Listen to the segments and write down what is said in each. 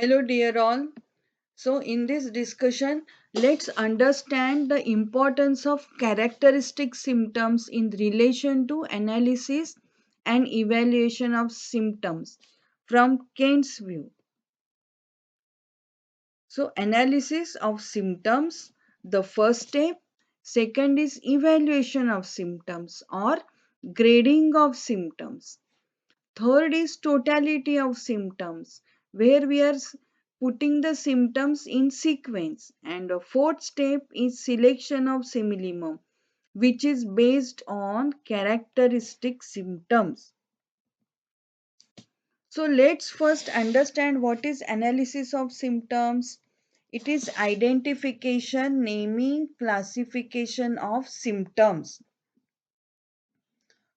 Hello, dear all. So, in this discussion, let's understand the importance of characteristic symptoms in relation to analysis and evaluation of symptoms from Kent's view. So, analysis of symptoms, the first step. Second is evaluation of symptoms or grading of symptoms. Third is totality of symptoms, where we are putting the symptoms in sequence. And the fourth step is selection of similimum, which is based on characteristic symptoms. So let's first understand what is analysis of symptoms. It is identification, naming, classification of symptoms.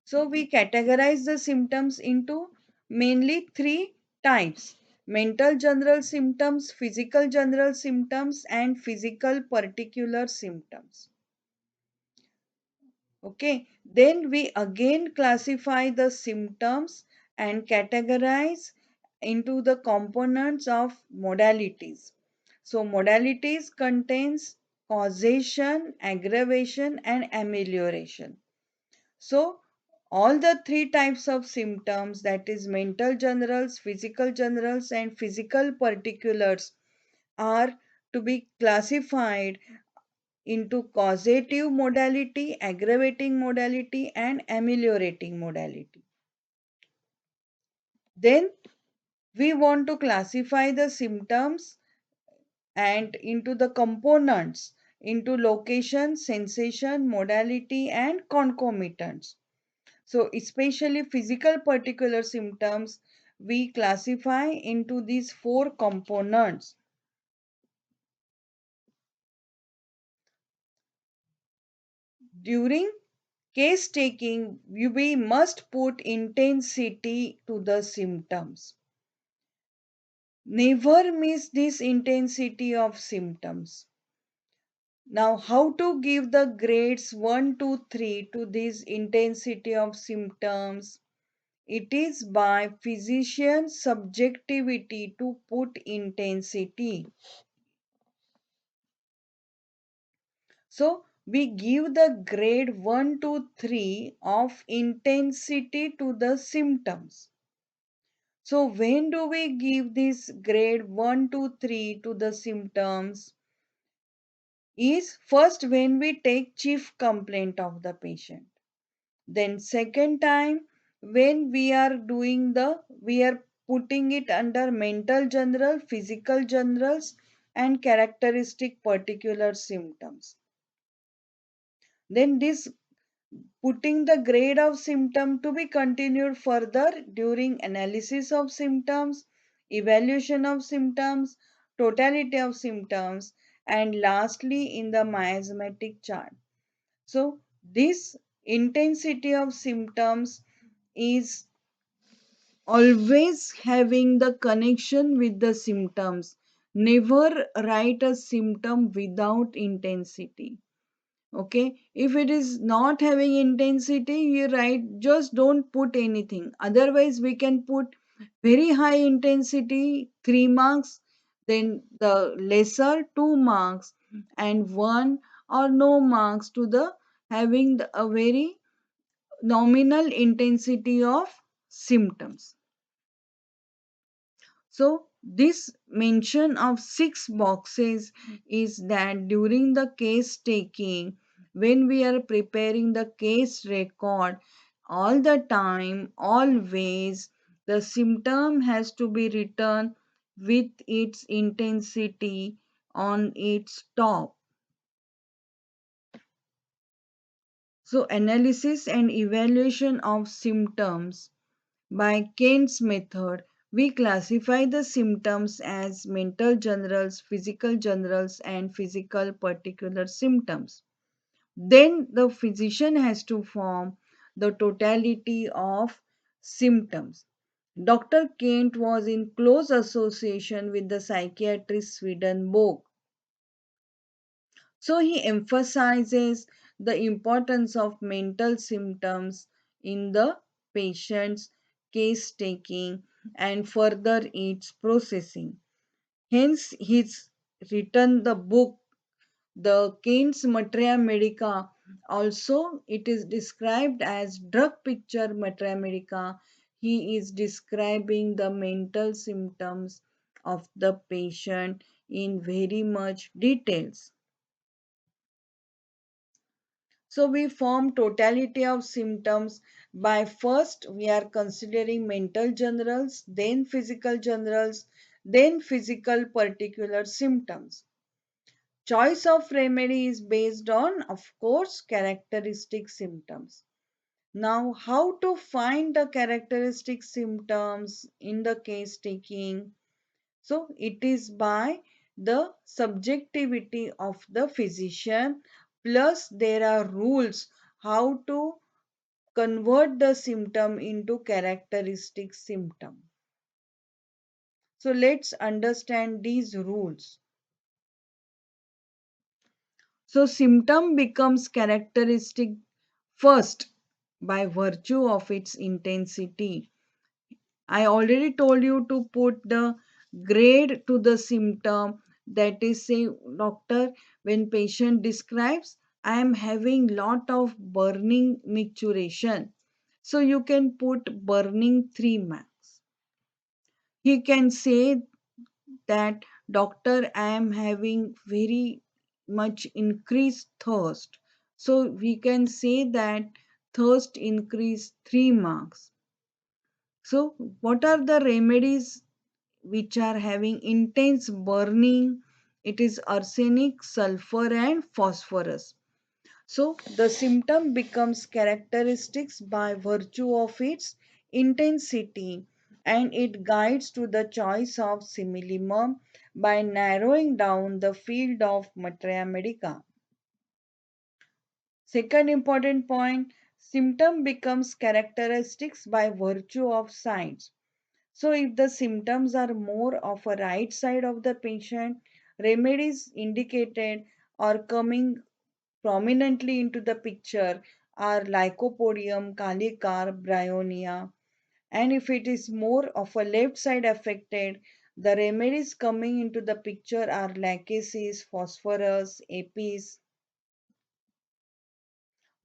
So we categorize the symptoms into mainly three types: mental general symptoms, physical general symptoms, and physical particular symptoms. Okay, then we again classify the symptoms and categorize into the components of modalities. So modalities contains causation, aggravation, and amelioration. So, all the three types of symptoms, that is mental generals, physical generals, and physical particulars, are to be classified into causative modality, aggravating modality, and ameliorating modality. Then we want to classify the symptoms and into the components, into location, sensation, modality, and concomitants. So, especially physical particular symptoms, we classify into these four components. During case taking, we must put intensity to the symptoms. Never miss this intensity of symptoms. Now, how to give the grades 1 to 3 to this intensity of symptoms? It is by physician's subjectivity to put intensity. So we give the grade 1 to 3 of intensity to the symptoms. So when do we give this grade 1 to 3 to the symptoms? Is first when we take chief complaint of the patient. Then second time when we are putting it under mental general, physical generals, and characteristic particular symptoms. Then this putting the grade of symptom to be continued further during analysis of symptoms, evaluation of symptoms, totality of symptoms, and lastly in the miasmatic chart. So this intensity of symptoms is always having the connection with the symptoms. Never write a symptom without intensity. Okay, if it is not having intensity, you write, just don't put anything. Otherwise we can put very high intensity 3 marks, then the lesser 2 marks, and 1 or no marks to the having a very nominal intensity of symptoms. So this mention of 6 boxes is that during the case taking, when we are preparing the case record, all the time, always, the symptom has to be written with its intensity on its top. So analysis and evaluation of symptoms. By Kent's method, we classify the symptoms as mental generals, physical generals, and physical particular symptoms. Then the physician has to form the totality of symptoms. Dr. Kent was in close association with the psychiatrist Swedenborg. So he emphasizes the importance of mental symptoms in the patient's case taking and further its processing. Hence, he's written the book, the Keynes Materia Medica. Also, it is described as drug picture Materia Medica. He is describing the mental symptoms of the patient in very much details. So we form totality of symptoms by first we are considering mental generals, then physical generals, then physical particular symptoms. Choice of remedy is based on, of course, characteristic symptoms. Now, how to find the characteristic symptoms in the case taking? So, it is by the subjectivity of the physician, plus there are rules how to convert the symptom into characteristic symptom. So, let's understand these rules. So, symptom becomes characteristic first by virtue of its intensity. I already told you to put the grade to the symptom. That is, say, doctor, when patient describes, I am having lot of burning micturition. So you can put burning 3 marks. He can say that, doctor, I am having very much increased thirst. So we can say that thirst increase 3 marks. So, what are the remedies which are having intense burning? It is arsenic, sulfur, and phosphorus. So, the symptom becomes characteristics by virtue of its intensity, and it guides to the choice of similimum by narrowing down the field of materia medica. Second important point, symptom becomes characteristics by virtue of signs. So, if the symptoms are more of a right side of the patient, remedies indicated or coming prominently into the picture are lycopodium, calicar, bryonia. And if it is more of a left side affected, the remedies coming into the picture are lachesis, phosphorus, apis.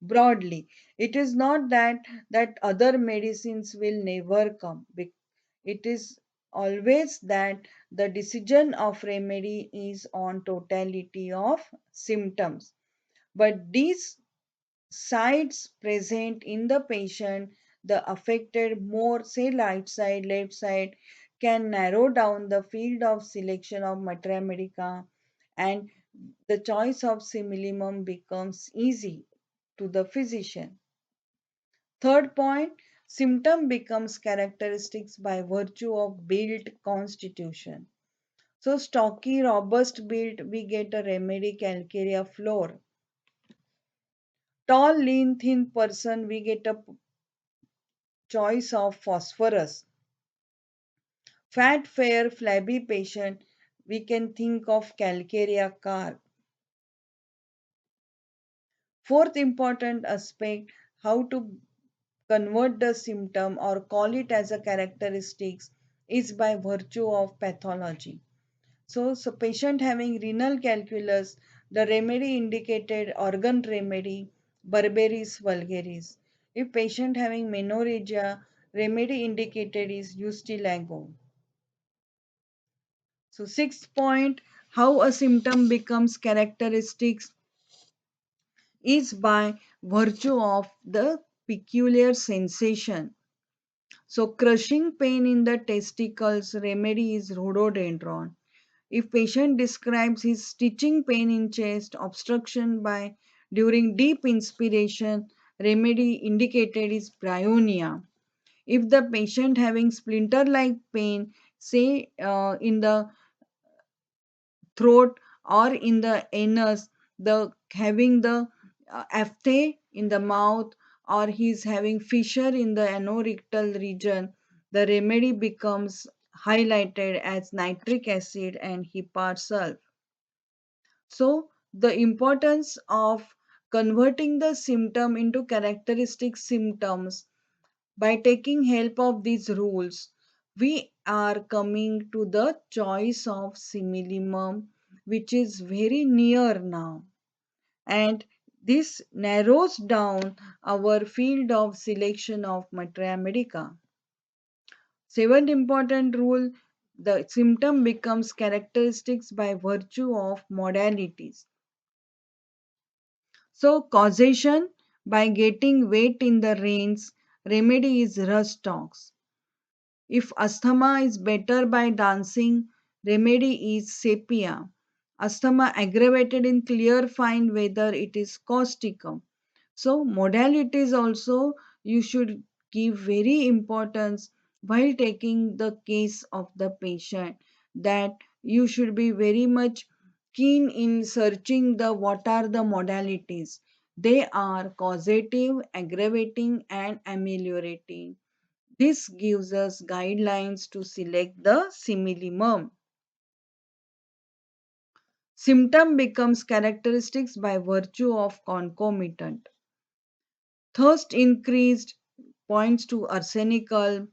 Broadly, it is not that other medicines will never come. It is always that the decision of remedy is on totality of symptoms, but these sides present in the patient, the affected more, say, right side, left side, can narrow down the field of selection of materia medica, and the choice of similimum becomes easy to the physician. Third point, symptom becomes characteristics by virtue of built constitution. So stocky, robust build, we get a remedy calcarea floor. Tall, lean, thin person, we get a choice of phosphorus. Fat, fair, flabby patient, we can think of calcarea car. Fourth important aspect, how to convert the symptom or call it as a characteristics is by virtue of pathology. So patient having renal calculus, the remedy indicated organ remedy, Berberis vulgaris. If patient having menorrhagia, remedy indicated is Ustilago. So sixth point, how a symptom becomes characteristics is by virtue of the peculiar sensation. So crushing pain in the testicles, remedy is rhododendron. If patient describes his stitching pain in chest, obstruction by during deep inspiration, remedy indicated is bryonia. If the patient having splinter-like pain, say in the throat or in the anus, the having the aphthe in the mouth, or he's having fissure in the anorectal region, the remedy becomes highlighted as nitric acid and hepatic sulf. So the importance of converting the symptom into characteristic symptoms by taking help of these rules. we are coming to the choice of similimum, which is very near now. And this narrows down our field of selection of materia medica. Seventh important rule, the symptom becomes characteristics by virtue of modalities. So, causation by getting weight in the reins, remedy is rust talks. If asthma is better by dancing, remedy is sepia. Asthma aggravated in clear fine weather, it is causticum. So modalities also you should give very importance while taking the case of the patient, that you should be very much keen in searching the what are the modalities. They are causative, aggravating and ameliorating. This gives us guidelines to select the similimum. Symptom becomes characteristics by virtue of concomitant. Thirst increased points to arsenical.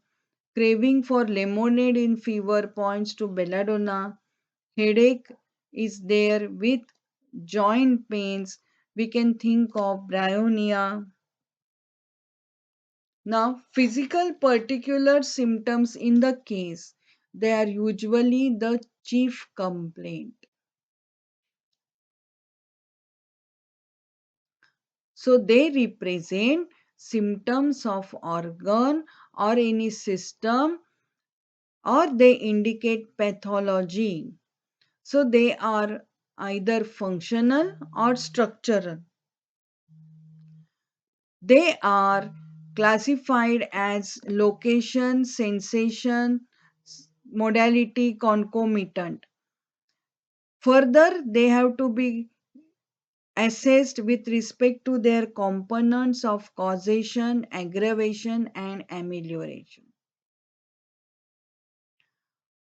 Craving for lemonade in fever points to belladonna. Headache is there with joint pains. We can think of bryonia. Now, physical particular symptoms in the case, they are usually the chief complaint. So they represent symptoms of organ or any system, or they indicate pathology. So they are either functional or structural. They are classified as location, sensation, modality, concomitant. Further, they have to be assessed with respect to their components of causation, aggravation, and amelioration.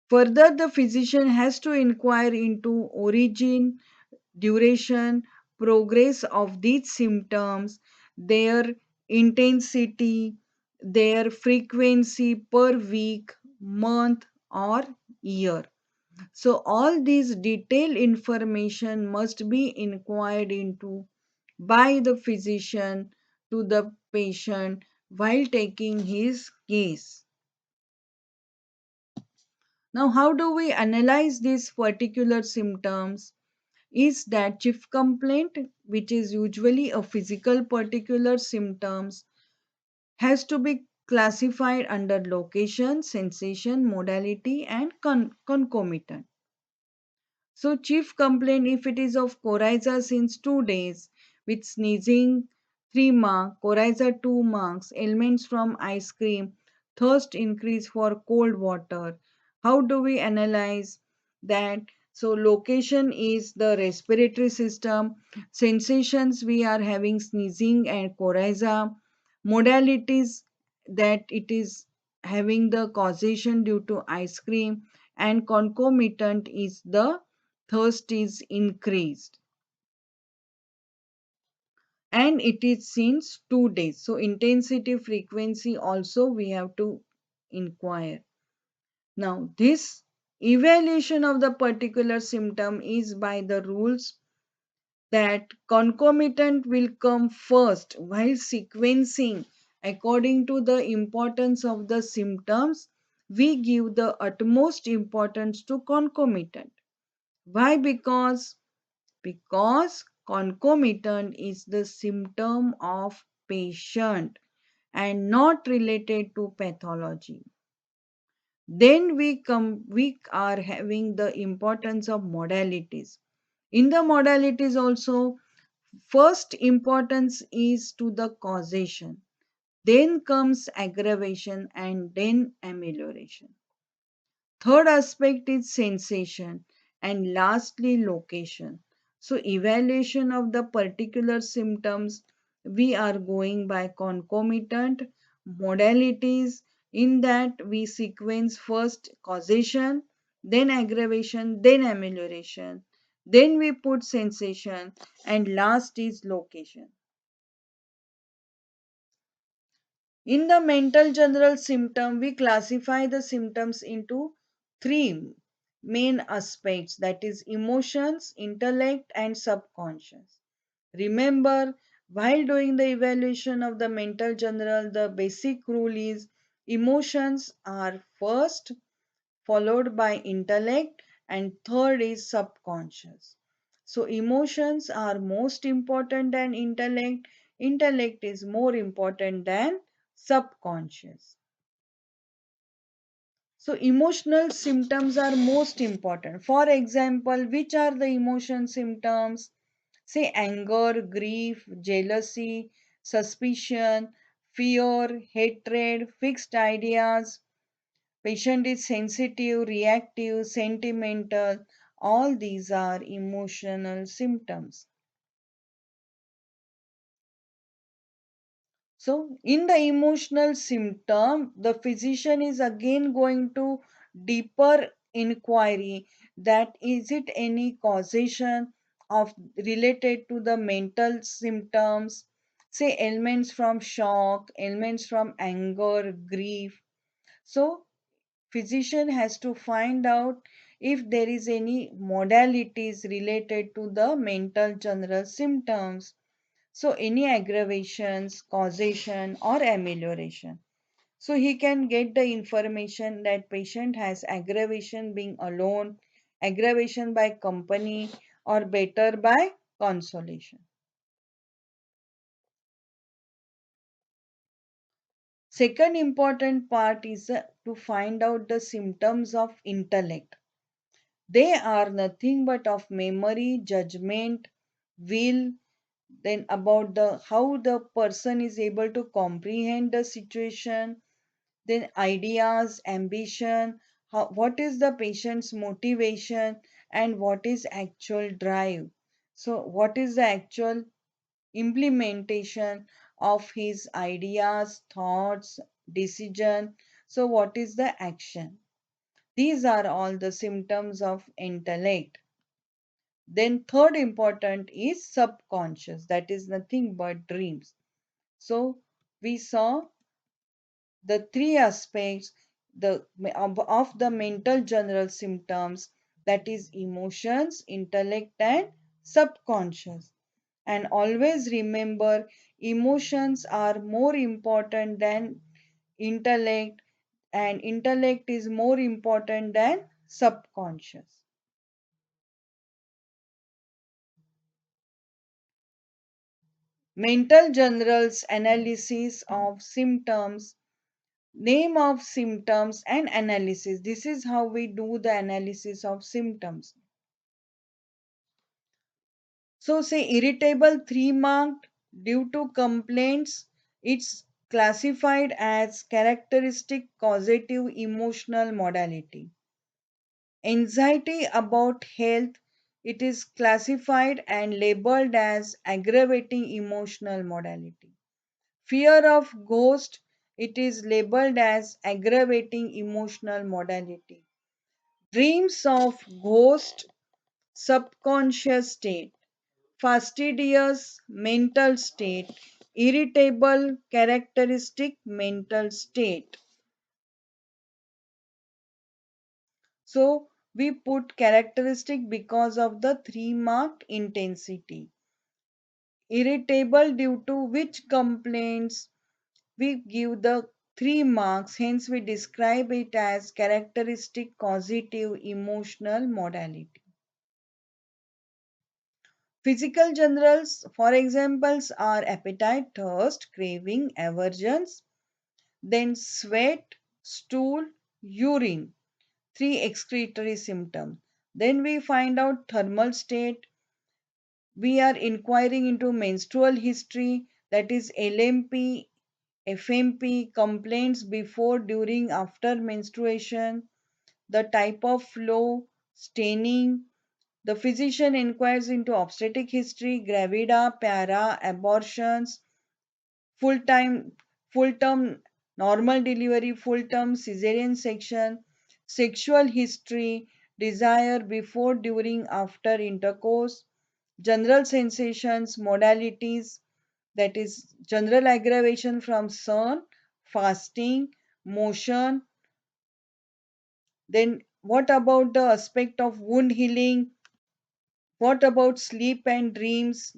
Further, the physician has to inquire into origin, duration, progress of these symptoms, their intensity, their frequency per week, month, or year. So, all these detailed information must be inquired into by the physician to the patient while taking his case. Now, how do we analyze these particular symptoms? Is that chief complaint, which is usually a physical particular symptoms, has to be classified under location, sensation, modality, and concomitant. So, chief complaint, if it is of coryza since 2 days, with sneezing 3 marks, coryza 2 marks, ailments from ice cream, thirst increase for cold water. How do we analyze that? So, location is the respiratory system, sensations we are having sneezing and coryza, modalities that it is having the causation due to ice cream, and concomitant is the thirst is increased and it is since 2 days. So intensity frequency also we have to inquire. Now this evaluation of the particular symptom is by the rules that concomitant will come first while sequencing according to the importance of the symptoms. We give the utmost importance to concomitant. Why? Because concomitant is the symptom of patient and not related to pathology. Then we are having the importance of modalities. In the modalities also, first importance is to the causation, then comes aggravation and then amelioration. Third aspect is sensation, and lastly location. So evaluation of the particular symptoms, we are going by concomitant modalities. In that we sequence first causation, then aggravation, then amelioration, then we put sensation, and last is location. In the mental general symptom, we classify the symptoms into three main aspects, that is emotions, intellect and subconscious. Remember, while doing the evaluation of the mental general, the basic rule is emotions are first, followed by intellect, and third is subconscious. So emotions are most important than intellect, intellect is more important than subconscious. So emotional symptoms are most important. For example, which are the emotion symptoms? Say anger, grief, jealousy, suspicion, fear, hatred, fixed ideas. Patient is sensitive, reactive, sentimental. All these are emotional symptoms. So, in the emotional symptom, the physician is again going to deeper inquiry, that is it any causation of related to the mental symptoms, say elements from shock, elements from anger, grief. So, physician has to find out if there is any modalities related to the mental general symptoms, so any aggravations, causation or amelioration. So he can get the information that patient has aggravation being alone, aggravation by company, or better by consolation. Second important part is to find out the symptoms of intellect. They are nothing but of memory, judgment, will, then about the how the person is able to comprehend the situation, then ideas, ambition, what is the patient's motivation and what is actual drive. So what is the actual implementation of his ideas, thoughts, decision. So what is the action? These are all the symptoms of intellect. Then third important is subconscious, that is nothing but dreams. So we saw the three aspects of the mental general symptoms, that is emotions, intellect and subconscious. And always remember, emotions are more important than intellect, and intellect is more important than subconscious. Mental generals analysis of symptoms, name of symptoms and analysis. This is how we do the analysis of symptoms. So say irritable 3 marked due to complaints, it's classified as characteristic causative emotional modality. Anxiety about health, it is classified and labeled as aggravating emotional modality. Fear of ghost, it is labeled as aggravating emotional modality. Dreams of ghost, subconscious state. Fastidious, mental state. Irritable, characteristic mental state. So we put characteristic because of the 3 marked intensity. Irritable due to which complaints, we give the 3 marks, hence we describe it as characteristic causative emotional modality. Physical generals, for examples, are appetite, thirst, craving, aversions, then sweat, stool, urine, three excretory symptoms. Then we find out thermal state. We are inquiring into menstrual history, that is LMP, FMP, complaints before, during, after menstruation, the type of flow, staining. The physician inquires into obstetric history, gravida, para, abortions, full time, full term normal delivery, full term cesarean section, sexual history, desire before, during, after intercourse, general sensations, modalities, that is general aggravation from sun, fasting, motion. Then what about the aspect of wound healing? What about sleep and dreams?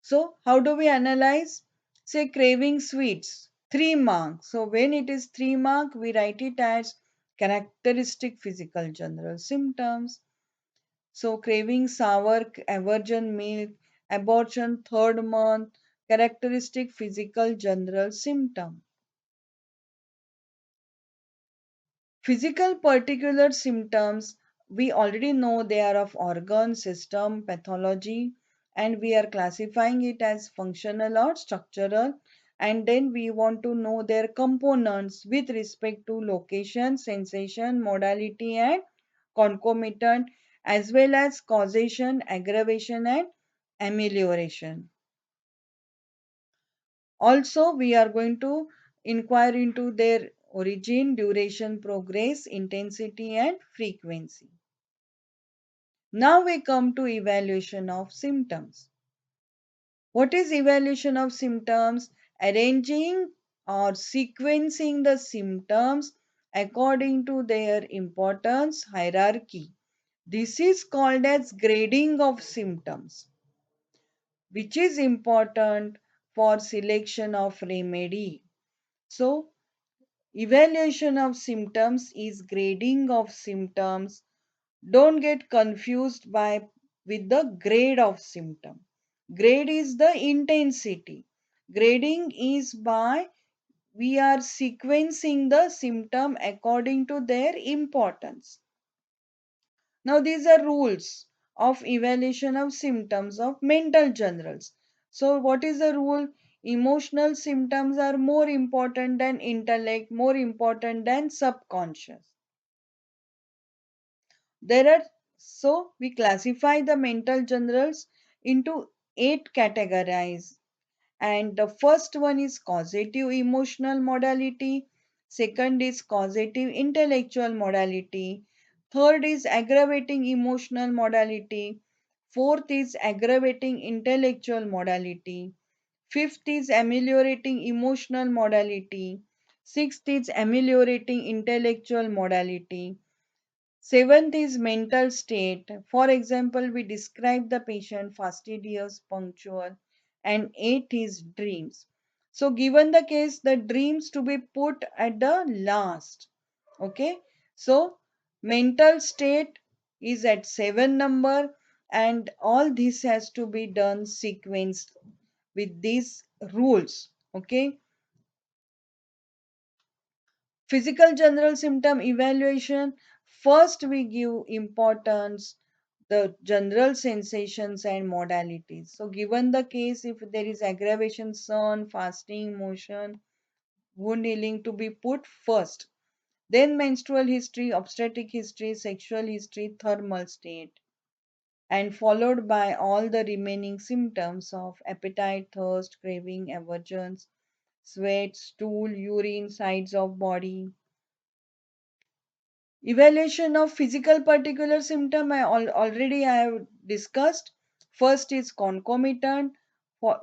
So how do we analyze? Say craving sweets, 3 marks. So when it is 3 mark, we write it as characteristic physical general symptoms. So craving sour, aversion milk, abortion 3rd month, characteristic physical general symptom. Physical particular symptoms, we already know they are of organ, system, pathology, and we are classifying it as functional or structural. And then we want to know their components with respect to location, sensation, modality, and concomitant, as well as causation, aggravation, and amelioration. Also, we are going to inquire into their origin, duration, progress, intensity, and frequency. Now we come to evaluation of symptoms. What is evaluation of symptoms? Arranging or sequencing the symptoms according to their importance hierarchy. This is called as grading of symptoms, which is important for selection of remedy. So, evaluation of symptoms is grading of symptoms. Don't get confused by with the grade of symptom. Grade is the intensity. Grading is by we are sequencing the symptom according to their importance. Now these are rules of evaluation of symptoms of mental generals. So what is the rule? Emotional symptoms are more important than intellect, more important than subconscious. There are so we classify the mental generals into 8 categories, and the first one is causative emotional modality, second is causative intellectual modality, third is aggravating emotional modality, fourth is aggravating intellectual modality, fifth is ameliorating emotional modality, sixth is ameliorating intellectual modality, seventh is mental state. For example, we describe the patient fastidious, punctual, and eighth is dreams. So, given the case, the dreams to be put at the last. Okay. So, mental state is at 7 number, and all this has to be done sequenced with these rules. Okay. Physical general symptom evaluation. First, we give importance the general sensations and modalities. So, given the case, if there is aggravation, sun, fasting, motion, wound healing to be put first, then menstrual history, obstetric history, sexual history, thermal state, and followed by all the remaining symptoms of appetite, thirst, craving, aversions, sweat, stool, urine, sides of body. Evaluation of physical particular symptom already I have discussed. First is concomitant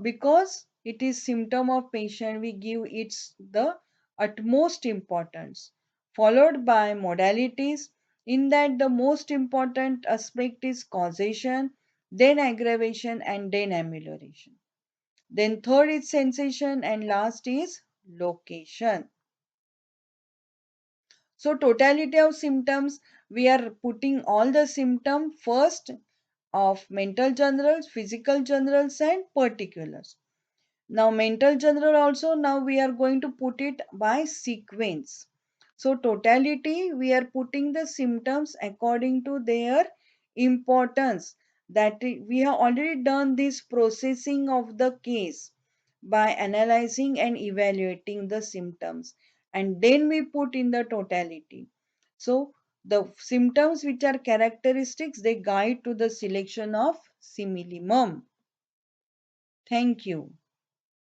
because it is symptom of patient we give its the utmost importance. Followed by modalities in that the most important aspect is causation, then aggravation and then amelioration. Then third is sensation and last is location. So totality of symptoms, we are putting all the symptom first of mental generals, physical generals and particulars. Now mental general also now we are going to put it by sequence. So totality we are putting the symptoms according to their importance, that we have already done this processing of the case by analyzing and evaluating the symptoms, and then we put in the totality. So the symptoms which are characteristics they guide to the selection of similimum. Thank you.